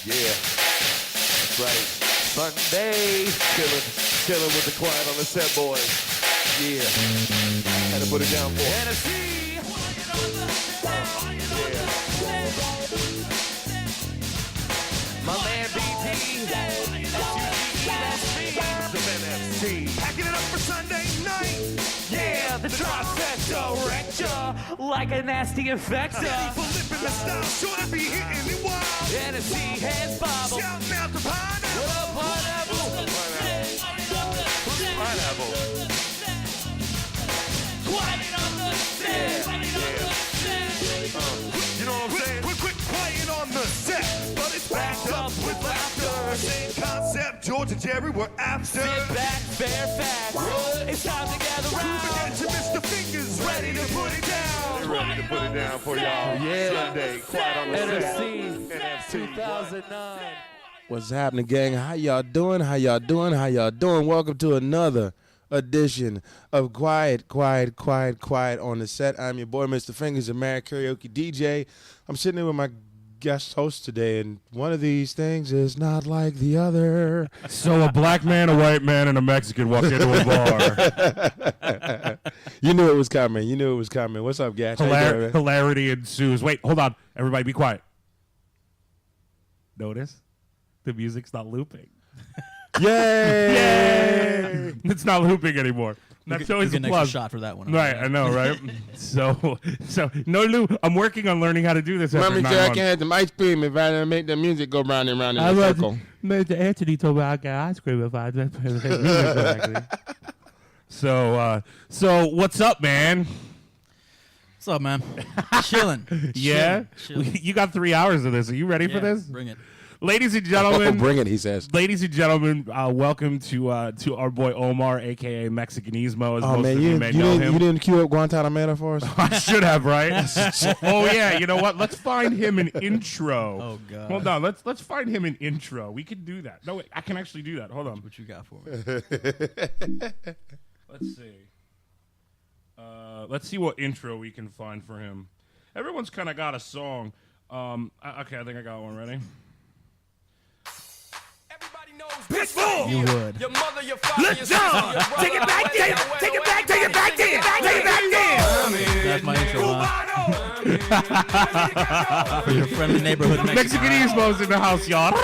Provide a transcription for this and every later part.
Yeah, that's right. Sunday, chilling with the Quiet on the Set boys. Yeah, had to put it down for Tennessee. Yeah. My man BT, that's me, the NFC. Packing it up for Sunday night. Yeah, the trifecta rector, like a nasty infector. Ready for lipping the style, sure to be hitting it wild. Tennessee hands bobble. Shouting out the pineapple. What up, pineapple? Pineapple. You know what I'm saying? Quick, quiet on the set. But it's backed up with laughter. Same concept, George and Jerry were after. Sit back, Fairfax. It's time to gather round. Forget to Mr. Fingers, ready to put it down. They're ready to put it down for y'all. Yeah. Sunday, Quiet on the Set. NFC. 2009. What's happening, gang? How y'all doing? How y'all doing? How y'all doing? Welcome to another edition of Quiet on the Set. I'm your boy, Mr. Fingers, a married karaoke DJ. I'm sitting here with my guest host today, and one of these things is not like the other. So a black man, a white man, and a Mexican walk into a bar. You knew it was coming. What's up, Gatch? How you doing, man? Hilarity ensues. Wait, hold on. Everybody be quiet. Notice? The music's not looping. Yay! It's not looping anymore. That's always you a get an plus. extra shot for that one. Right, I know, right? so no loop. I'm working on learning how to do this. Mommy said I can have some ice cream if I don't make the music go round and round in a circle. Mr. Anthony told me I got ice cream if I didn't play the music correctly. So what's up, man? What's up, man? Chilling. Yeah? Chilling. You got 3 hours of this. Are you ready for this? Bring it. Ladies and gentlemen. Bring it, he says. Ladies and gentlemen, welcome to our boy Omar, a.k.a. Mexicanismo, as most of you may know him. You didn't cue up Guantanamera for us? I should have, right? Oh, yeah. You know what? Let's find him an intro. Oh, God. Hold on. Let's find him an intro. We can do that. No, wait. I can actually do that. Hold on. What you got for me? Let's see. Let's see what intro we can find for him. Everyone's kind of got a song. Okay, I think I got one. Ready? Pitbull. You would. Your mother, your father, Let's go. Take it back there. Take it back there. That's my intro, huh? For your friendly neighborhood Mexican. Mexicanismo's in the house, y'all.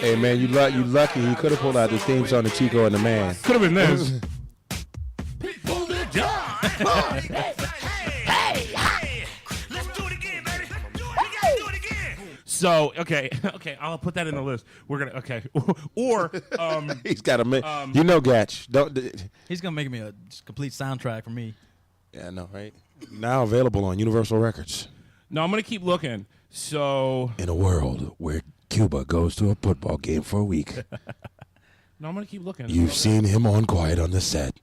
Hey, man, you lucky. He could have pulled out the theme song to Chico and the Man. Could have been this. So okay, I'll put that in the list. We're gonna or He's got a you know, Gatch. He's gonna make me a complete soundtrack for me. Yeah, I know, right? Now available on Universal Records. no, I'm gonna keep looking. So In a world where Cuba goes to a football game for a week, no, I'm gonna keep looking. you've seen him on Quiet on the Set.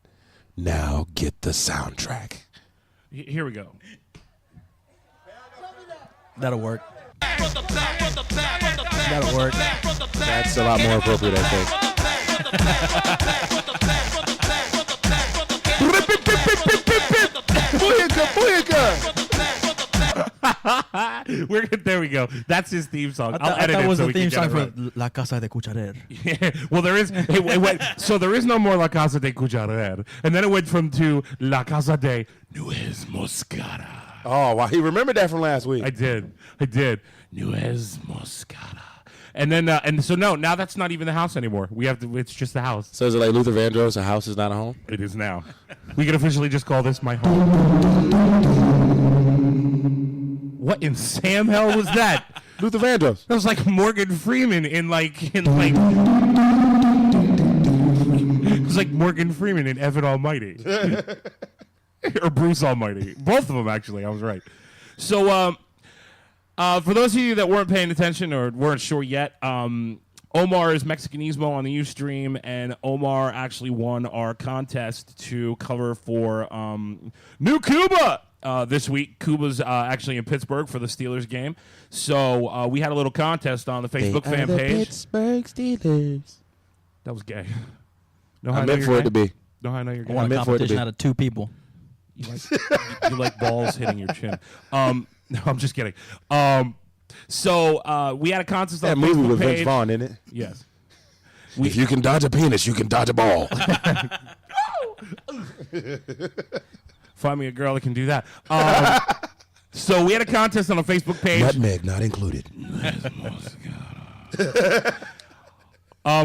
Now get the soundtrack. Here we go. That'll work. That'll work. That's a lot more appropriate, I think. There we go. That's his theme song. I I'll thought edit that it was so the we can theme get song it for right. La Casa de Cucharer. Yeah. Well, there is. It went, so there is no more La Casa de Cucharer, and then it went to La Casa de Nuez Moscada. Oh, wow. He remembered that from last week. I did. Nuez Moscada. And then, and so no, now that's not even the house anymore. We have to. It's just the house. So is it like Luther Vandross, a house is not a home? It is now. We can officially just call this my home. What in Sam hell was that? Luther Vandross. That was like Morgan Freeman in like. It was like Morgan Freeman in Evan Almighty. Or Bruce Almighty. Both of them, actually. I was right. So, for those of you that weren't paying attention or weren't sure yet, Omar is Mexicanismo on the Ustream, and Omar actually won our contest to cover for New Cuba this week. Cuba's actually in Pittsburgh for the Steelers game. So we had a little contest on the Facebook fan page. Pittsburgh Steelers. That was gay. I meant for it to be. No, I know you're I gay. want a meant for it to competition be. out of two people. You like balls hitting your chin. No, I'm just kidding. So we had a contest That on the movie Facebook with Vince page. Vaughn, isn't it? Yes. If you can dodge a penis, you can dodge a ball. Find me a girl that can do that. So we had a contest on a Facebook page. Nutmeg not included.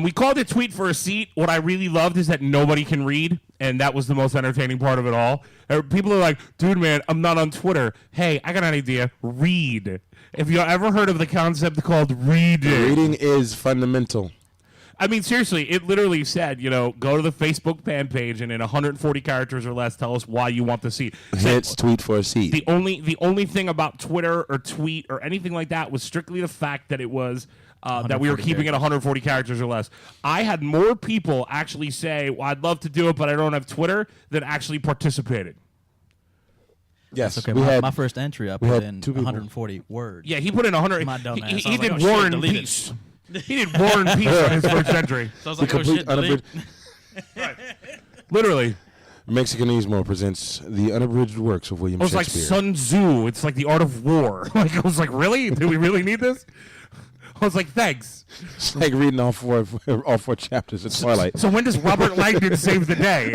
We called it Tweet for a Seat. What I really loved is that nobody can read, and that was the most entertaining part of it all. People are like, dude, man, I'm not on Twitter. Hey, I got an idea. Read. If you ever heard of the concept called reading. Reading is fundamental. I mean, seriously, it literally said, go to the Facebook fan page and in 140 characters or less, tell us why you want the seat. Hence, tweet for a seat. The only thing about Twitter or tweet or anything like that was strictly the fact that it was that we were keeping it 140 characters or less. I had more people actually say, well, I'd love to do it, but I don't have Twitter, than actually participated. Yes, Okay, we had my first entry, I we put had in 2 people. 140 words. Yeah, he put in 100. My dumb ass. He I was did like, oh, shit, War and delete it. Peace. He did War and Peace on his first entry. So I was the like, oh complete shit, delete. Literally. Mexicanismo presents the unabridged works of William It was like Shakespeare. Sun Tzu. It's like the art of war. Like I was like, really? Do we really need this? I was like, thanks. It's like reading all four chapters of Twilight. So when does Robert Langdon save the day?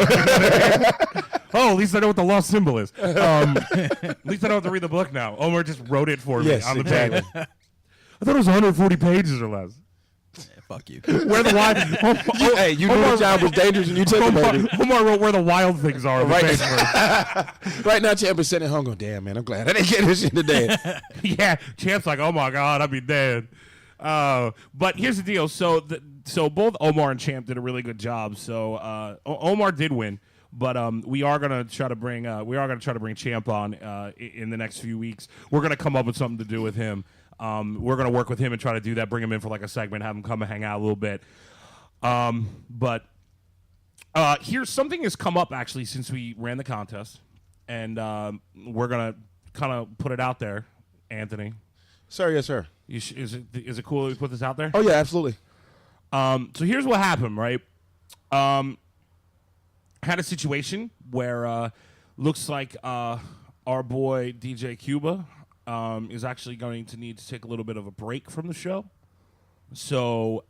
Oh, at least I know what the lost symbol is. At least I don't have to read the book now. Omar just wrote it for me Yes, on the exactly. page. I thought it was 140 pages or less. Yeah, fuck you. Where the wild? Hey, you knew the job was dangerous and you took it, baby. Omar wrote where the wild things are on the Right. page first. Right now, Champ is sitting at home going, damn, man, I'm glad I didn't get this shit today. Yeah, Champ's like, oh my god, I'd be dead. But here's the deal. So both Omar and Champ did a really good job. So Omar did win, but we are gonna try to bring Champ on in the next few weeks. We're gonna come up with something to do with him. We're gonna work with him and try to do that. Bring him in for like a segment, have him come and hang out a little bit. But here's something has come up actually since we ran the contest, and we're gonna kind of put it out there, Anthony. Sir, yes, sir. Is it cool that we put this out there? Oh, yeah, absolutely. So here's what happened, right? Had a situation where looks like our boy DJ Cuba is actually going to need to take a little bit of a break from the show. So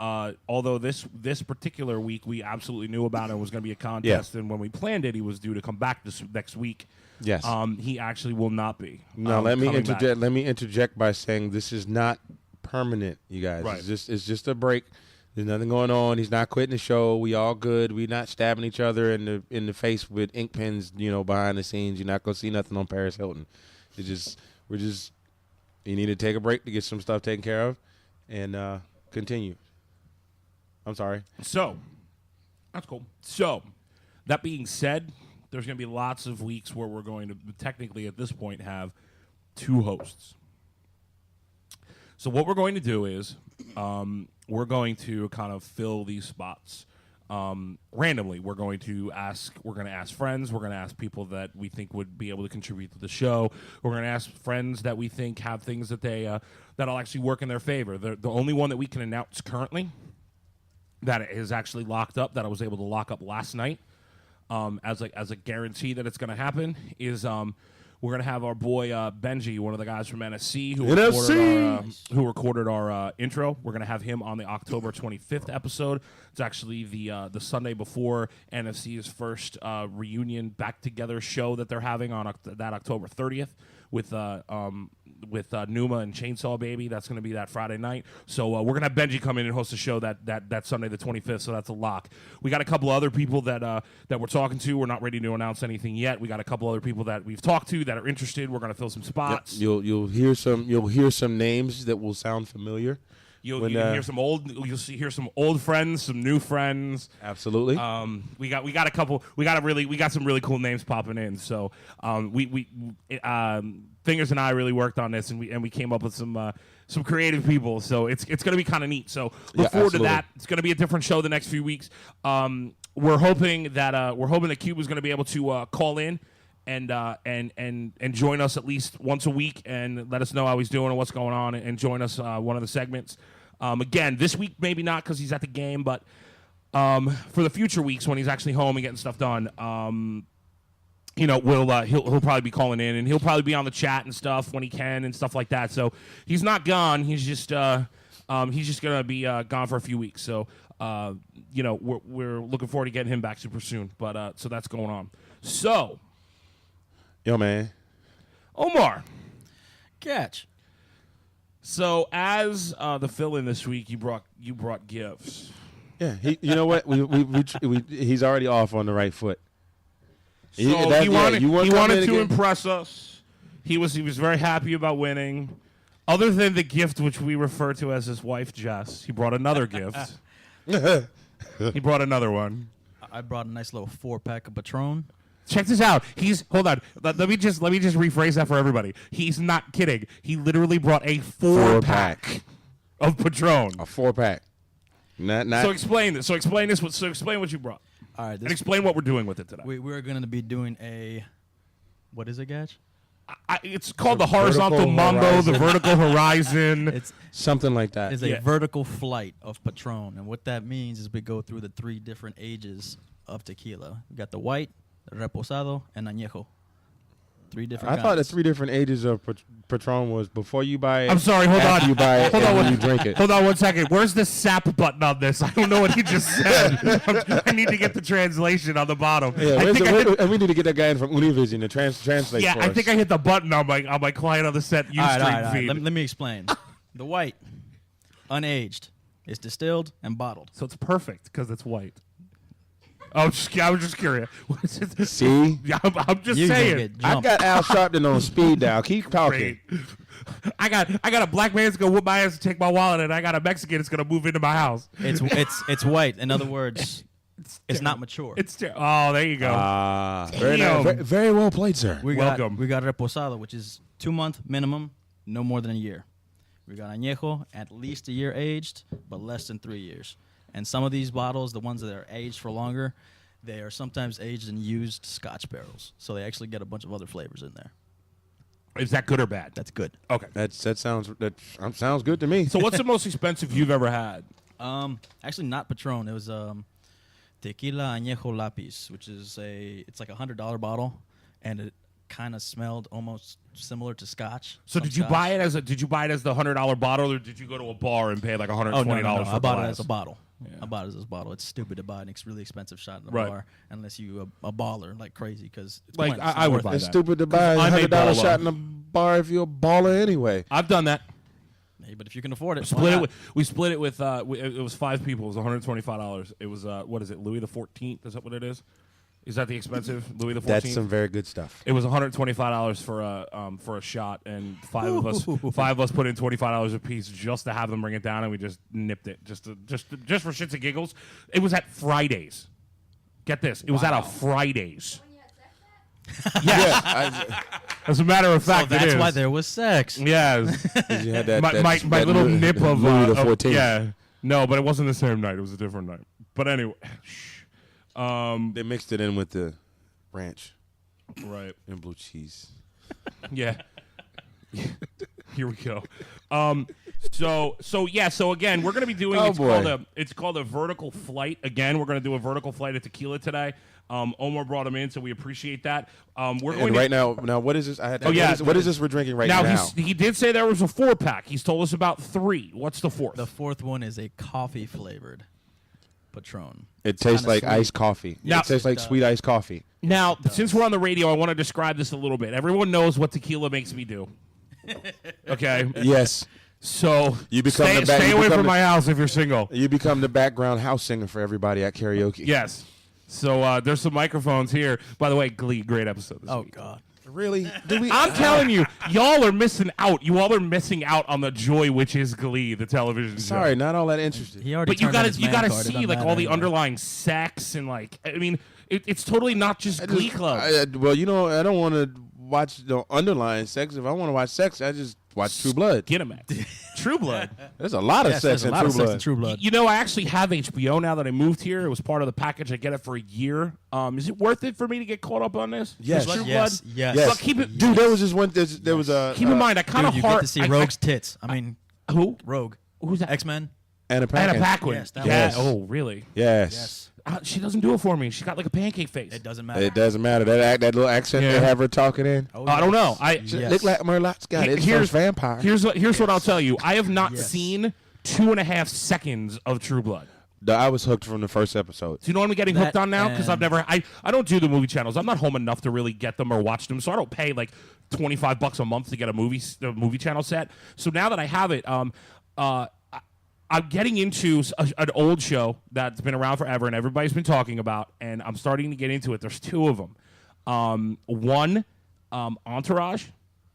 although this particular week we absolutely knew about it was going to be a contest, and when we planned it, he was due to come back this next week. Yes. He actually will not be. Now let me coming interject. back. Let me interject by saying this is not permanent, you guys. Right. It's just a break. There's nothing going on. He's not quitting the show. We all good. We not stabbing each other in the face with ink pens. Behind the scenes. You're not gonna see nothing on Paris Hilton. We're just. You need to take a break to get some stuff taken care of, and continue. I'm sorry. So, that's cool. So, that being said, there's going to be lots of weeks where we're going to technically at this point have 2 hosts. So what we're going to do is we're going to kind of fill these spots randomly. We're going to ask friends. We're going to ask people that we think would be able to contribute to the show. We're going to ask friends that we think have things that that'll actually work in their favor. The only one that we can announce currently that is actually locked up, that I was able to lock up last night, as a guarantee that it's going to happen, is we're going to have our boy Benji, one of the guys from NSC, who recorded our intro. We're going to have him on the October 25th episode. It's actually the Sunday before NFC's first reunion back-together show that they're having on that October 30th with Numa and Chainsaw Baby. That's going to be that Friday night. So we're going to have Benji come in and host a show that Sunday the 25th, so that's a lock. We got a couple other people that we're talking to. We're not ready to announce anything yet. We got a couple other people that we've talked to that are interested. We're going to fill some spots. Yep. You'll hear some names that will sound familiar. You can hear some old friends, some new friends. Absolutely. We got some really cool names popping in. So Fingers and I really worked on this, and we came up with some creative people. So it's going to be kind of neat. So look forward to that. It's going to be a different show the next few weeks. We're hoping that Cube is going to be able to call in and join us at least once a week and let us know how he's doing and what's going on, and join us one of the segments. Again, this week maybe not because he's at the game, but for the future weeks when he's actually home and getting stuff done, he'll probably be calling in, and he'll probably be on the chat and stuff when he can and stuff like that. So he's not gone. He's just gonna be gone for a few weeks. So we're looking forward to getting him back super soon. But so that's going on. So, Yo, man. Omar. Catch. So as the fill-in this week, you brought gifts. Yeah, you know what? He's already off on the right foot. So he wanted to impress us. He was very happy about winning. Other than the gift which we refer to as his wife Jess, he brought another gift. He brought another one. I brought a nice little 4-pack of Patron. Check this out. Hold on. Let me just rephrase that for everybody. He's not kidding. He literally brought a 4-pack of Patron. A 4-pack. Not. So explain this. So explain what you brought. All right. And explain what we're doing with it today. We're going to be doing a, what is it, Gatch? It's called the horizontal mambo, the vertical horizon. It's something like that. It's a vertical flight of Patron. And what that means is we go through the 3 different ages of tequila. We got the white, reposado, and añejo. 3 different kinds. I thought the 3 different ages of Patron was before you buy it. I'm sorry, hold on. You buy it, and when you drink it. Hold on 1 second. Where's the SAP button on this? I don't know what he just said. I need to get the translation on the bottom. Yeah, and we need to get that guy in from Univision to translate yeah, for I us. think I hit the button on my client on the set Ustream feed. Let me explain. The white, unaged, is distilled and bottled. So it's perfect because it's white. I was just curious. See? I'm just saying. I got Al Sharpton on speed dial. Keep talking. Great. I got a black man that's gonna whoop my ass and take my wallet, and I got a Mexican that's gonna move into my house. It's white. In other words, it's not mature. Oh, there you go. Very well played, sir. Welcome. We got reposado, which is 2-month minimum, no more than a year. We got añejo, at least a year aged, but less than 3 years. And some of these bottles, the ones that are aged for longer, they are sometimes aged in used Scotch barrels. So they actually get a bunch of other flavors in there. Is that good or bad? That's good. Okay. That sounds good to me. So what's the most expensive you've ever had? Actually not Patron. It was tequila añejo lápiz, which is it's like $100 bottle, and it kind of smelled almost similar to Scotch. So did you buy it as the $100 bottle, or did you go to a bar and pay like $120 no. for I bought it glass? as a bottle. Yeah. I bought it as a bottle. It's stupid to buy a really expensive shot in a Right. bar unless you a baller like crazy, because Like, I would buy It's that. stupid to buy a I'm a $100 baller. shot in a bar if you're a baller anyway. I've done that. Hey, but if you can afford it, We split it with it was 5 people. It was $125. It was what is it, Louis the 14th? Is that what it is? Is that the expensive Louis the 14th? That's some very good stuff. It was $125 for a shot, and five of us put in $25 a piece just to have them bring it down, and we just nipped it just for shits and giggles. It was at Fridays. Get this, it was at a Fridays. Yes. As a matter of fact, that's it is. why there was sex. Yes. You had that, my little nip of Louis the 14th. Yeah. No, but it wasn't the same night. It was a different night. But anyway. They mixed it in with the ranch Right. and blue cheese. Yeah. Here we go. So again, we're going to be doing it's called a vertical flight. Again, we're going to do a vertical flight of tequila today. Omar brought him in, so we appreciate that. Now what is this? What is this we're drinking right now? He did say there was a 4-pack. He's told us about 3. What's the 4th? The 4th one is a coffee flavored Patron. It tastes like sweet. iced coffee. Now- It tastes like sweet iced coffee. Now, since we're on the radio, I want to describe this a little bit. Everyone knows what tequila makes me do. Okay? Yes. So You become stay away from my house if you're single. You become the background house singer for everybody at karaoke. Yes. So there's some microphones here. By the way, Glee, great episode this week. God. Really? I'm telling you, y'all are missing out. You all are missing out on the joy which is Glee, the television show. Sorry, not all that interested. He already But you turned in his gotta man card. It see doesn't like matter all the anymore. underlying sex and like I mean it's totally not just Glee Club. I don't want to watch the underlying sex. If I want to watch sex, I just watch True Blood. Get him at True Blood. There's a lot of sex there's a in lot True of sex Blood. in True Blood. You know, I actually have HBO now that I moved here. It was part of the package. I get it for a year. Is it worth it for me to get caught up on this? Yes. True Yes. Blood? Yes. Yes. But keep it, Dude, there was just one. There was a. keep in mind, I kind Dude, of you hard. get to see Rogue's tits. I mean, Who? Rogue. Who's that? X-Men. Anna Paquin. Anna Paquin. Yes, that Yes. Oh, really? Yes. She doesn't do it for me. She got like a pancake face. It doesn't matter. It doesn't matter. That little accent Yeah. they have her talking in. Oh, I don't know. She Yes. look like Murloc Scott. It's Here's- first vampire. Here's what I'll tell you. I have not Yes. seen 2.5 seconds of True Blood. I was hooked from the first episode. Do you know what I'm getting That hooked on now? Because I've and- never, I don't do the movie channels. I'm not home enough to really get them or watch them, so I don't pay like $25 a month to get a movie channel set. So now that I have it, I'm getting into an old show that's been around forever and everybody's been talking about, and I'm starting to get into it. There's two of them. One, Entourage.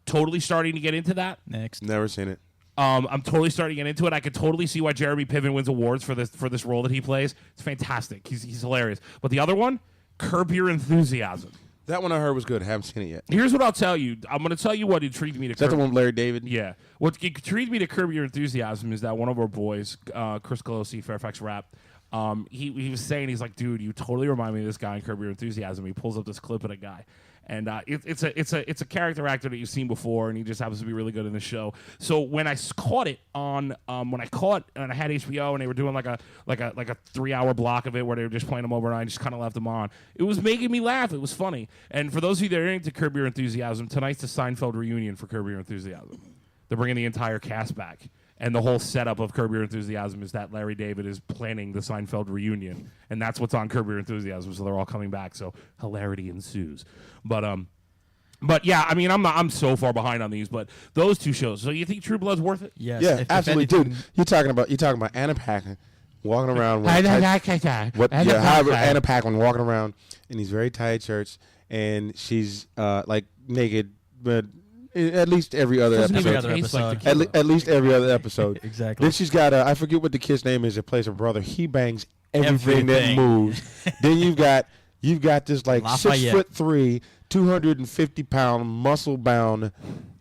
Totally starting to get into that. Next. Never seen it. I'm totally starting to get into it. I could totally see why Jeremy Piven wins awards for this role that he plays. It's fantastic. He's hilarious. But the other one, Curb Your Enthusiasm. That one I heard was good. I haven't seen it yet. Here's what I'll tell you. I'm going to tell you what intrigued me to Is that the Curb. one with Larry David? Yeah. What intrigued me to Curb Your Enthusiasm is that one of our boys, Chris Colosi, Fairfax Rap, he was saying, he's like, dude, you totally remind me of this guy in Curb Your Enthusiasm. He pulls up this clip of a guy. And it's a character actor that you've seen before, and he just happens to be really good in the show. So when I caught it on and I had HBO, and they were doing like a 3-hour block of it where they were just playing them over, and I just kind of left them on. It was making me laugh. It was funny. And for those of you that are into Curb Your Enthusiasm, tonight's the Seinfeld reunion for Curb Your Enthusiasm. They're bringing the entire cast back. And the whole setup of Curb Your Enthusiasm is that Larry David is planning the Seinfeld reunion, and that's what's on Curb Your Enthusiasm. So they're all coming back. So hilarity ensues. But yeah, I mean, I'm so far behind on these, but those two shows. So you think True Blood's worth it? Yes. Yeah, if absolutely, anything- dude. You're talking about Anna Paquin walking around with Anna Paquin walking around in these very tight shirts, and she's like naked, but at least every other Doesn't even episode. taste like episode. tequila. At least every other episode. Exactly. Then she's got I forget what the kid's name is that plays her brother. He bangs everything that Everything. moves. Then you've got this like Lafayette. 6'3", 250-pound, muscle-bound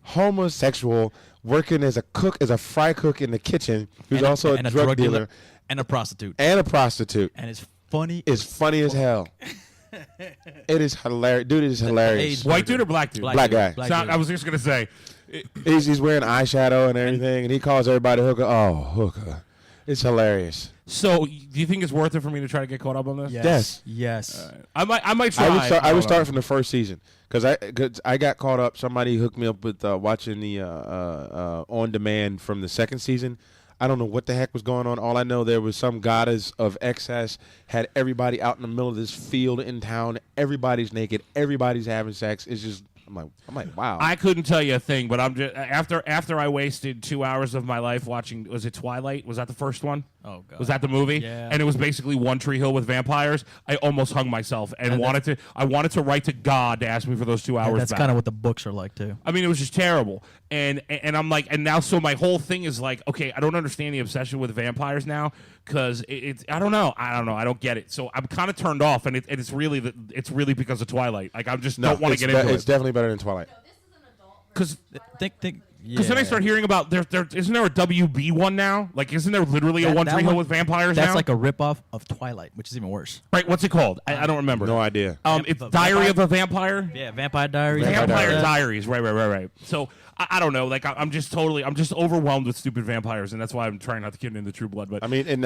homosexual working as a fry cook in the kitchen, who's And also a drug dealer and a prostitute. and a prostitute. And it's funny. It's funny as hell. It is hilarious, dude. It is hilarious. age- White dude or black dude? Black guy. Black So dude. I was just gonna say, He's wearing eyeshadow and everything, and he calls everybody hooker. Oh, hooker. It's hilarious. so do you think it's worth it for me to try to get caught up on this? Yes. Yes. I might try. I would don't start know. from the first season because I got caught up. Somebody hooked me up with watching the on demand from the second season. I don't know what the heck was going on. All I know, there was some goddess of excess, had everybody out in the middle of this field in town. Everybody's naked. Everybody's having sex. It's just I'm like, wow. I couldn't tell you a thing, but I'm just after I wasted 2 hours of my life watching. Was it Twilight? Was that the first one? Oh, God. Was that the movie? Yeah. And it was basically One Tree Hill with vampires. I almost hung myself and I wanted to write to God to ask me for those 2 hours. That's back. kind of what the books are like, too. I mean, it was just terrible. And I'm like, and now, so my whole thing is like, okay, I don't understand the obsession with vampires now because it's I don't know, I don't get it. So I'm kind of turned off, and it's really because of Twilight. Like I just don't want to get into It's it definitely better than Twilight. because Think. then I start hearing about there isn't there a WB one now? Like isn't there literally a That- One that Tree Hill one- with vampires That's now? like a ripoff of Twilight, which is even worse. Right? What's it called? I don't remember. No idea. It's The Diary Vampire- of a Vampire. Yeah, Vampire Diaries. Vampire Yeah. Diaries, right. So I don't know. Like I'm just overwhelmed with stupid vampires, and that's why I'm trying not to get into True Blood. But I mean, and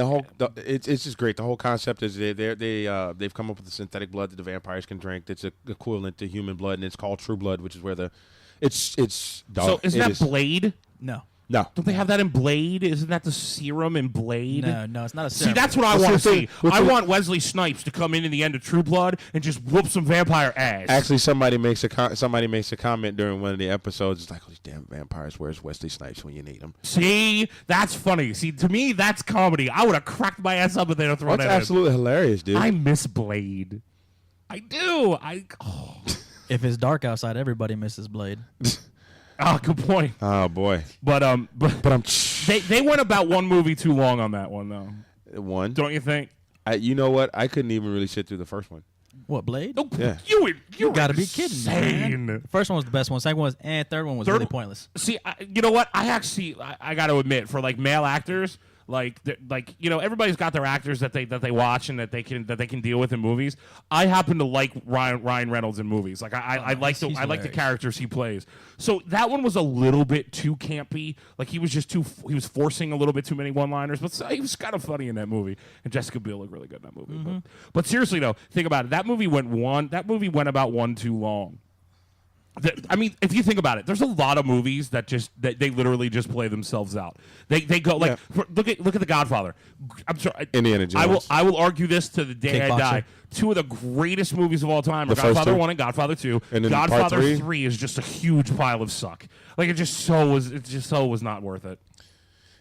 it's just great. The whole concept is they've come up with a synthetic blood that the vampires can drink that's equivalent to human blood, and it's called True Blood, which is where it's dog. so isn't It that is- Blade? No. No. Don't they have that in Blade? Isn't that the serum in Blade? No, it's not a See, serum. that's what I What's want the to see. thing- what's I the- want Wesley Snipes to come in the end of True Blood and just whoop some vampire ass. Actually, somebody makes a comment during one of the episodes. It's like, oh, these damn vampires. Where's Wesley Snipes when you need him? See, that's funny. See, to me, that's comedy. I would have cracked my ass up if they'd have thrown That's that in. absolutely hilarious, dude. I miss Blade. I do. If it's dark outside, everybody misses Blade. Oh, good point. Oh boy. But But I'm they went about one movie too long on that one though. one. Don't you think? You know what? I couldn't even really sit through the first one. What, Blade? No, Yeah. you gotta be kidding, insane. man. The first one was the best one. Second one was, third one was Third- really pointless. See, you know what? I got to admit, for like male actors, Like everybody's got their actors that they watch and that they can deal with in movies. I happen to like Ryan Reynolds in movies. Like I like the characters he plays. So that one was a little bit too campy. Like he was forcing a little bit too many one-liners, but he was kind of funny in that movie. And Jessica Biel looked really good in that movie. But seriously though, think about it. That movie went about one too long. I mean, if you think about it, there's a lot of movies that they literally just play themselves out. They go like look at The Godfather. I'm sorry, Indiana Jones. I will argue this to the day I die. Two of the greatest movies of all time are Godfather 1 and Godfather 2. And then Godfather 3 is just a huge pile of suck. Like it just so was not worth it.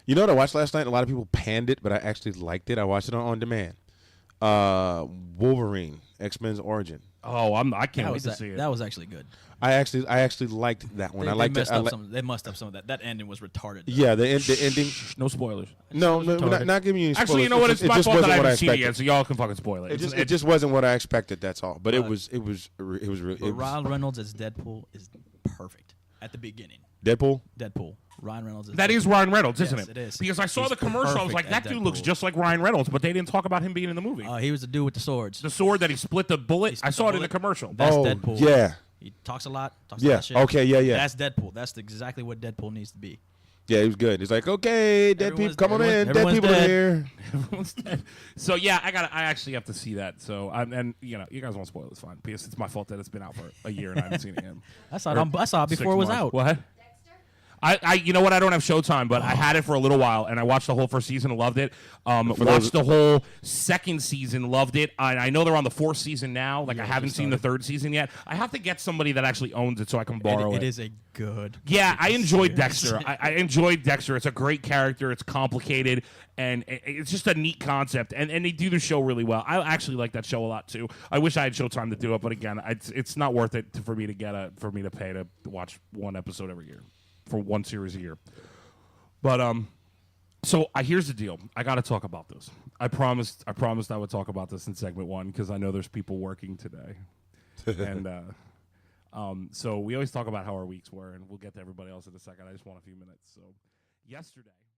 You know what I watched last night? A lot of people panned it, but I actually liked it. I watched it on demand. Wolverine, X-Men's Origin. Oh, I can't wait to see it. That was actually good. I actually liked that one. They messed up some of that. That ending was retarded. Yeah, the ending. No spoilers. No, not giving you any spoilers. Actually, you know what? It's my fault that I haven't seen it yet, expected. so y'all can fucking spoil it. It just wasn't what I expected. That's all. But it was really. Ryan Reynolds as Deadpool is perfect at the beginning. Deadpool. Ryan Reynolds. That is Ryan Reynolds, isn't Yes, it? it is. Because I saw He's the commercial. I was like, that perfect dude at looks Deadpool. just like Ryan Reynolds, but they didn't talk about him being in the movie. He was the dude with the swords. The sword that he split the bullet. I saw it in the commercial. That's Deadpool. Yeah. He talks a lot. Talks Yeah. a lot of shit. Okay. Yeah. That's Deadpool. That's exactly what Deadpool needs to be. Yeah, he was good. He's like, okay, dead people, come on in. Dead everyone's people are dead. here. Everyone's dead. So yeah, I actually have to see that. So you guys won't spoil it. It's fine because it's my fault that it's been out for a year and I haven't seen it yet. I saw it before it was out. What? You know what? I don't have Showtime, but I had it for a little while, and I watched the whole first season and loved it. Watched the whole second season, loved it. I know they're on the fourth season now. Like I haven't seen the third season yet. I have to get somebody that actually owns it so I can borrow it. It is a good. Yeah, I enjoyed Dexter. I enjoyed Dexter. It's a great character. It's complicated, and it's just a neat concept. And they do the show really well. I actually like that show a lot too. I wish I had Showtime to do it, but again, it's not worth it for me to pay to watch one episode every year. For one series a year. But so here's the deal. I got to talk about this. I promised I would talk about this in segment 1 because I know there's people working today. And so we always talk about how our weeks were, and we'll get to everybody else in a second. I just want a few minutes. So yesterday